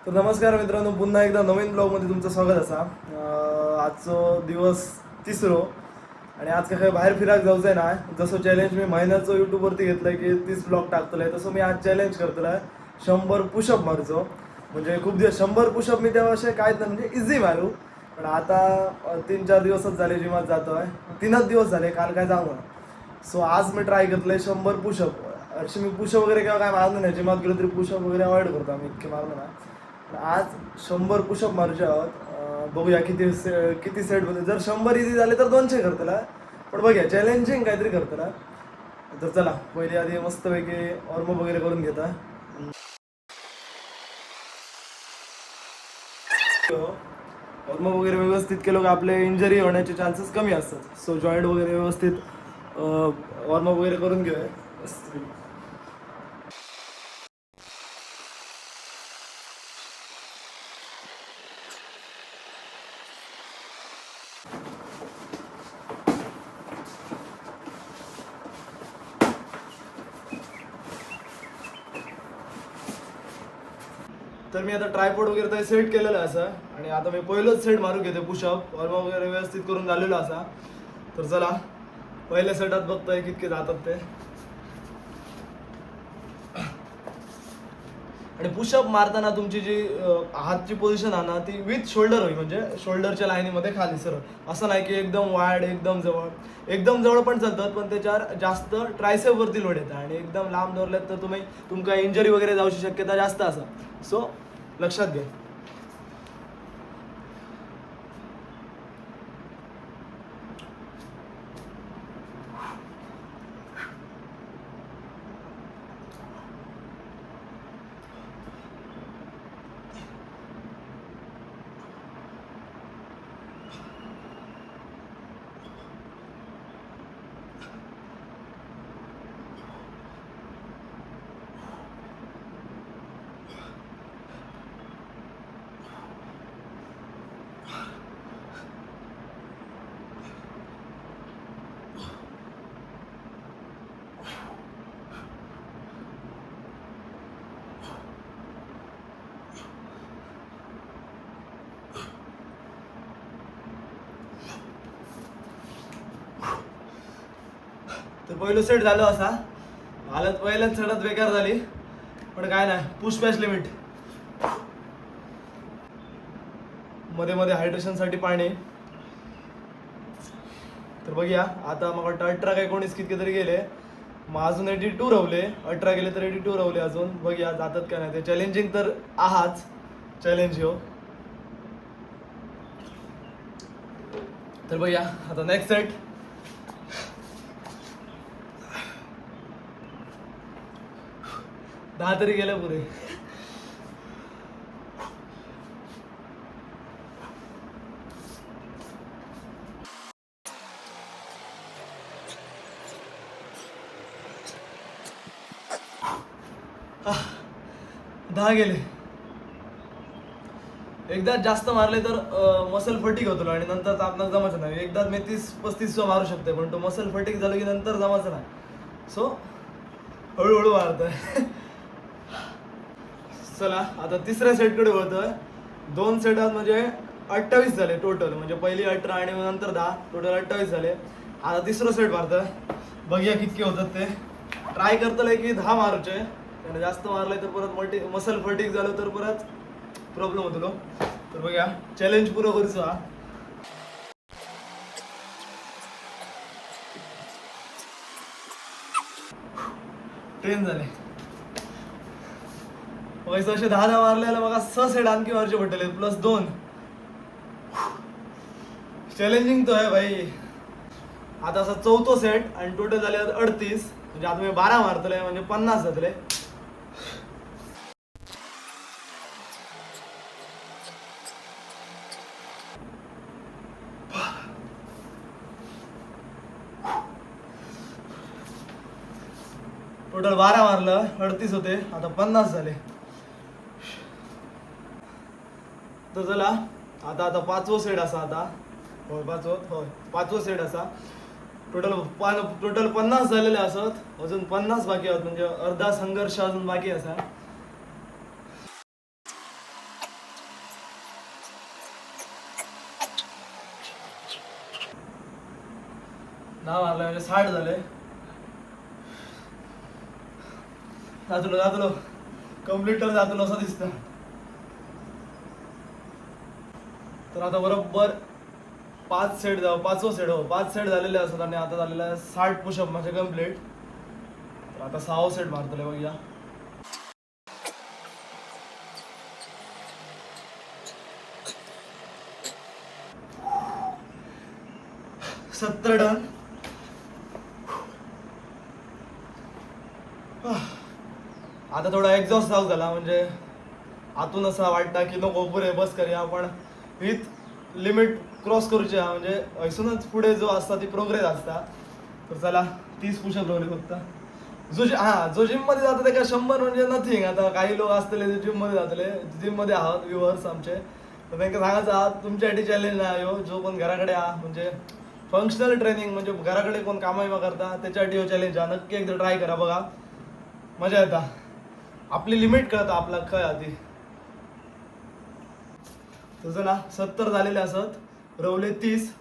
तर नमस्कार मित्रांनो, पुन्हा एकदा नवीन ब्लॉगमध्ये तुमचं स्वागत असा. आजचो दिवस तिसरो आणि आज काय बाहेर फिराक जाऊचं आहे ना. जसं चॅलेंज मी महिन्याचं यूट्यूबवरती घेतलं की 30 ब्लॉग टाकतोय, तसं मी आज चॅलेंज करतोय 100 पुशअप मारूचो. म्हणजे खूप दिवस 100 पुशअप मी तेव्हा असे काय म्हणजे इझी मारू, पण आता 3-4 दिवसच झाले जिमात जातोय. 3च दिवस झाले, काल काय जाऊ ना. सो आज मी ट्राय करतोय 100 पुशअप. अशी मी पुशअप वगैरे किंवा काय मारलं नाही, जिमात गेलो तरी पुशअप वगैरे अवॉइड करतो आम्ही, इतके मारलं ना. आज 100 पुशअप मारूचे आहोत. बघूया किती सेट होते. जर 100 इझी झाले तर 200 करतला, पण बघूया चॅलेंजिंग काहीतरी करतला. तर चला पहिले आधी मस्तपैकी वॉर्मअप वगैरे करून घेता. वॉर्मअप वगैरे व्यवस्थित केलं की आपले इंजरी होण्याचे चान्सेस कमी असतात. सो जॉईंट वगैरे व्यवस्थित वॉर्मअप वगैरे करून घेऊया. तर मी आता ट्रायपॉड वगैरे तर सेट केलेलं आहे असं, आणि आता मी पहिलंच सेट मारून घेते पुशअप. वॉर्मअप वगैरे व्यवस्थित करून झालेलं असा. तर चला पहिल्या सेटात बघतोय कितके जातात ते. आणि पुशअप मारताना तुमची जी हातची पोझिशन आहे ना, ती विथ शोल्डर होईल. म्हणजे शोल्डरच्या लाईनीमध्ये खाली सरळ, असं नाही की एकदम वाईड एकदम जवळ. एकदम जवळ पण चालतात, पण त्याच्यावर जास्त ट्रायसेप वरती लोड येतं, आणि एकदम लांब धरल्यात तर तुमका इंजरी वगैरे जाऊची शक्यता जास्त असा. सो लक्षात घ्या. तर पहिलं सेट झालं असा. हालत पहिल्याच सेटात बेकार झाली, पण काय नाही. पुश पॅच लिमिट मध्ये मध्ये हायड्रेशनसाठी पाणी. तर बघूया आता. मग वाटतं 18 काय 19 कितके तरी गेले. मग अजून 82 रावले. 18 गेले तर 82 रावले अजून. बघूया जातात का नाही ते. चॅलेंजिंग तर आहाच चॅलेंज हो. तर बघूया आता नेक्स्ट सेट. दहा तरी गेले पुरे. दहा गेले. एकदा जास्त मारले तर मसल फटीक होतो, आणि नंतर आपल्याला जमायचं नाही. एकदा मी 30-35 मारू शकते, पण तो मसल फटीक झालं की नंतर जमायचं नाही. सो हळूहळू मारतोय. चला आता तिसऱ्या सेटकडे वळतोय. 2 सेटात म्हणजे 28 झाले टोटल. म्हणजे पहिली 18 आणि नंतर 10, टोटल 28 झाले. आता तिसरं सेट मारतोय. बघूया कितके होतात ते. ट्राय करतोय की 10 मारूचे, कारण जास्त मारले तर परत मसल फटीक झालं तर परत प्रॉब्लेम होतो. तर बघूया चॅलेंज पुरं करूचो हा. ट्रेन झाले. पैसे असे 10 मारलेला बघा. 6 सेट आणखी मारचे पडले प्लस 2. चॅलेंजिंग तो आहे भाई. आता असा 4था सेट आणि टोटल झाले 38. म्हणजे आता मी 12 मारतले, म्हणजे 50 जातले. टोटल 12 मारलं, 38 होते. आता 50 झाले. तर चला आता 5वं सेट असा. आता होय 5वं सेट असा. टोटल 50 झालेले असत. अजून 50 बाकी आहेत, म्हणजे अर्धा संघर्ष अजून बाकी असा. नाव मारलं म्हणजे 60 झाले. जातलो कम्प्लीटर जातलो असं दिसतं. तर आता बरोबर 5 सेट 5 सेट झालेले असतात आणि आता झालेलं आहे 60 पुशअप म्हणजे कम्प्लीट. तर आता 6 सेट मारतले बघूया. 70 डन. आता थोडा एक्झॉस्ट जाऊ झाला म्हणजे आतून असं वाटतं की नको पुरे बस करूया आपण विथ लिमिट क्रॉस करूची म्हणजे हयसूनच पुढे जो असता ती प्रोग्रेस असता. तर चला 30 पुशअप लावले फक्त. जो जिम मध्ये जातो ते काय 100 म्हणजे नथिंग. आता काही लोक असतले जे जिम मध्ये जातले जिम मध्ये आहात व्ह्युअर्स आमचे तर त्यांना सांगायचं आहात तुमच्यासाठी चॅलेंज नाही हो. जो पण घराकडे म्हणजे फंक्शनल ट्रेनिंग म्हणजे घराकडे कोण कामा करता त्याच्यासाठी हो चॅलेंज हा. नक्की एकदा ट्राय करा बघा मजा येता. आपली लिमिट कळतं आपला खय आधी. तुझं ना 70 झालेले असत रवले 30.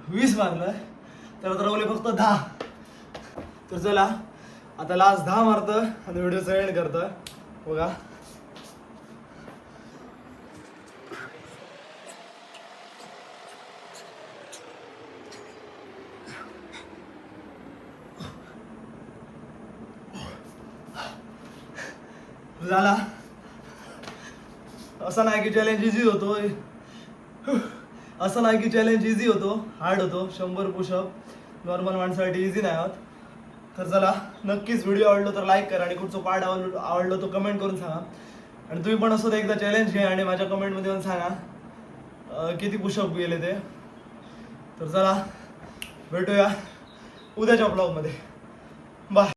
वीस मारलं तर आता रवले फक्त 10. तर चला आता लास्ट 10 मारतं आणि व्हिडिओचा एंड करतं बघा. झाला असं नाही की चॅलेंज इझी होतो. असं नाही की चॅलेंज इझी होतो हार्ड होतो. 100 पुशअप नॉर्मल माणसासाठी इझी नाही होत. तर चला नक्कीच व्हिडिओ आवडलो तर लाईक करा आणि कुठचं पार्ट आवडलो तो कमेंट करून सांगा. आणि तुम्ही पण असं एकदा चॅलेंज घ्या आणि माझ्या कमेंटमध्ये पण सांगा किती पुशअप गेले ते. तर चला भेटूया उद्याच्या ब्लॉगमध्ये. बाय.